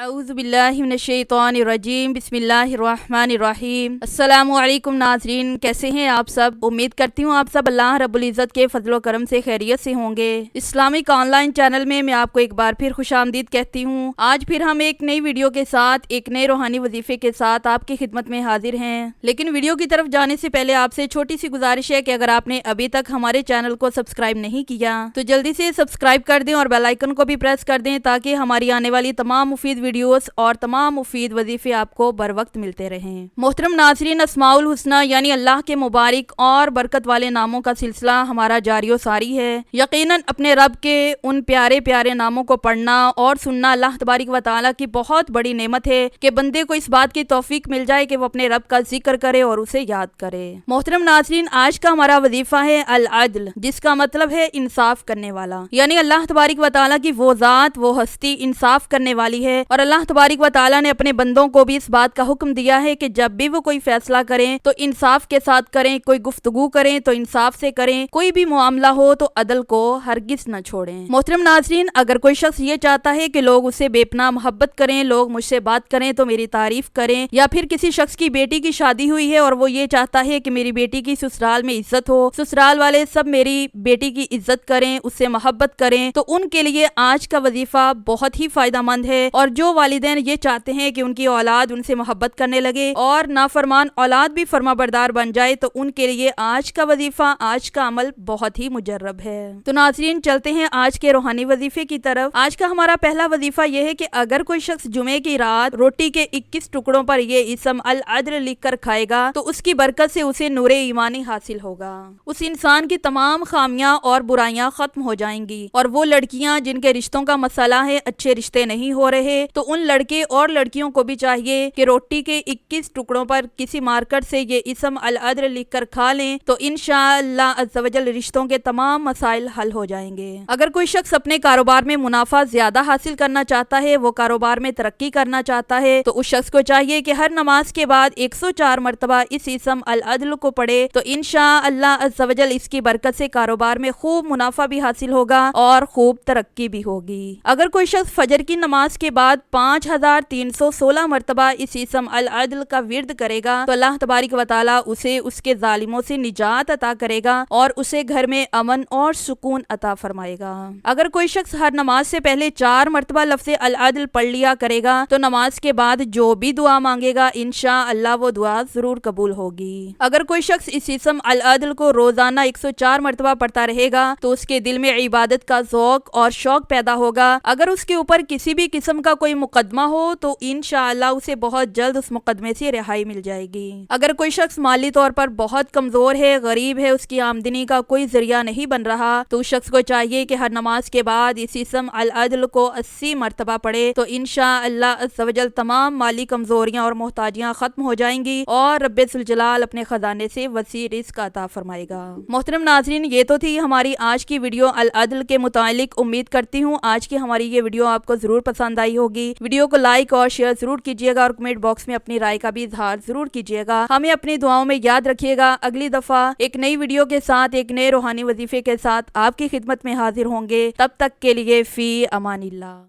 अऊज़ु बिल्लाहि मिनश्शैतानिर्रजीम बिस्मिल्लाहिर्रहमानिर्रहीम। अस्सलामु अलैकुम नाज़रीन, कैसे हैं आप सब। उम्मीद करती हूँ आप सब अल्लाह रब्बुल इज़्ज़त के फजलो करम से खैरियत से होंगे। इस्लामिक ऑनलाइन चैनल में मैं आपको एक बार फिर खुशामदीद कहती हूँ। आज फिर हम एक नई वीडियो के साथ, एक नए रूहानी वजीफे के साथ आपकी खिदमत में हाजिर हैं। लेकिन वीडियो की तरफ जाने से पहले आपसे छोटी सी गुजारिश है कि अगर आपने अभी तक हमारे चैनल को सब्सक्राइब नहीं किया तो जल्दी से सब्सक्राइब कर दें और बेल आइकन को भी प्रेस कर दें ताकि हमारी आने वाली तमाम मुफीद वीडियोस और तमाम मुफीद वजीफे आपको बर वक्त मिलते रहें। मोहतरम नाज़रीन, अस्माउल हुस्ना यानी अल्लाह के मुबारक और बरकत वाले नामों का सिलसिला हमारा जारियो सारी है। यकीनन अपने रब के उन प्यारे प्यारे नामों को पढ़ना और सुनना अल्लाह तबारक व तआला की बहुत बड़ी नेमत है कि बंदे को इस बात की तौफीक मिल जाए कि वो अपने रब का जिक्र करे और उसे याद करे। मोहतरम नाज़रीन, आज का हमारा वजीफा है अल अदल, जिसका मतलब है इंसाफ करने वाला। यानी अल्लाह तबारक व तआला की वो जात, वो हस्ती इंसाफ करने वाली है और अल्लाह तबारक व तआला ने अपने बंदों को भी इस बात का हुक्म दिया है कि जब भी वो कोई फैसला करें तो इंसाफ के साथ करें, कोई गुफ्तगू करें तो इंसाफ से करें, कोई भी मामला हो तो अदल को हरगिज न छोड़ें। मोहतरम नाज़रीन, अगर कोई शख्स ये चाहता है कि लोग उससे बेपनाह मोहब्बत करें, लोग मुझसे बात करें तो मेरी तारीफ करें, या फिर किसी शख्स की बेटी की शादी हुई है और वो ये चाहता है कि मेरी बेटी की ससुराल में इज्जत हो, ससुराल वाले सब मेरी बेटी की इज्जत करें, उससे मोहब्बत करें, तो उनके लिए आज का वजीफा बहुत ही फायदेमंद है। और जो वालिदैन ये चाहते हैं कि उनकी औलाद उनसे मोहब्बत करने लगे और नाफरमान औलाद भी फर्माबरदार बन जाए तो उनके लिए आज का वजीफा, आज का अमल बहुत ही मुजर्रब है। तो नाज़रीन, चलते हैं आज के रूहानी वजीफे की तरफ। आज का हमारा पहला वजीफा यह है कि अगर कोई शख्स जुमे की रात रोटी के 21 टुकड़ों पर ये इसम अल अदल लिख कर खाएगा तो उसकी बरकत से उसे नूरे ईमानी हासिल होगा। उस इंसान की तमाम खामियां और बुराइयां खत्म हो जाएंगी और वो लड़कियां जिनके रिश्तों का मसला है, अच्छे रिश्ते नहीं हो रहे, तो उन लड़के और लड़कियों को भी चाहिए कि रोटी के 21 टुकड़ों पर किसी मार्केट से ये इसम अल अदल लिख कर खा लें तो इंशाअल्लाह अज़्ज़ व जल रिश्तों के तमाम मसाइल हल हो जाएंगे। अगर कोई शख्स अपने कारोबार में मुनाफा ज्यादा हासिल करना चाहता है, वो कारोबार में तरक्की करना चाहता है, तो उस शख्स को चाहिए कि हर नमाज के बाद 104 मरतबा इस इसम अल अदल को पढ़े तो इंशाअल्लाह अज़्ज़ व जल इसकी बरकत से कारोबार में खूब मुनाफा भी हासिल होगा और खूब तरक्की भी होगी। अगर कोई शख्स फजर की नमाज के बाद 5316 मरतबा इस इसम अल अदल का विर्द करेगा तो अल्लाह तबारक व तआला उसे उसके जालिमों से निजात अता करेगा और उसे घर में अमन और सुकून अता फरमाएगा। अगर कोई शख्स हर नमाज से पहले 4 मरतबा लफ्ज़ अल अदल पढ़ लिया करेगा तो नमाज के बाद जो भी दुआ मांगेगा इंशाअल्लाह वो दुआ जरूर कबूल होगी। अगर कोई शख्स इस इसम अल अदल को रोजाना 104 मरतबा पढ़ता रहेगा तो उसके दिल में इबादत का ज़ौक़ और शौक पैदा होगा। अगर उसके ऊपर किसी भी किस्म का कोई मुकदमा हो तो इंशाअल्लाह उसे बहुत जल्द उस मुकदमे से रिहाई मिल जाएगी। अगर कोई शख्स माली तौर पर बहुत कमजोर है, गरीब है, उसकी आमदनी का कोई जरिया नहीं बन रहा, तो उस शख्स को चाहिए कि हर नमाज के बाद इस इसम अल अदल को 80 मरतबा पढ़े तो इंशाअल्लाह अज़्ज़ व जल तमाम माली कमजोरियां और मोहताजियां खत्म हो जाएंगी और रब्बे जुल जलाल अपने खजाने से वसी रिज़्क़ अता फरमाएगा। मोहतरम नाज़रीन, ये तो थी हमारी आज की वीडियो अल अदल के मुतालिक। उम्मीद करती हूँ आज की हमारी ये वीडियो आपको जरूर पसंद आई होगी। वीडियो को लाइक और शेयर जरूर कीजिएगा और कमेंट बॉक्स में अपनी राय का भी इजहार जरूर कीजिएगा। हमें अपनी दुआओं में याद रखिएगा। अगली दफा एक नई वीडियो के साथ, एक नए रूहानी वजीफे के साथ आपकी खिदमत में हाजिर होंगे। तब तक के लिए फी अमानिल्लाह।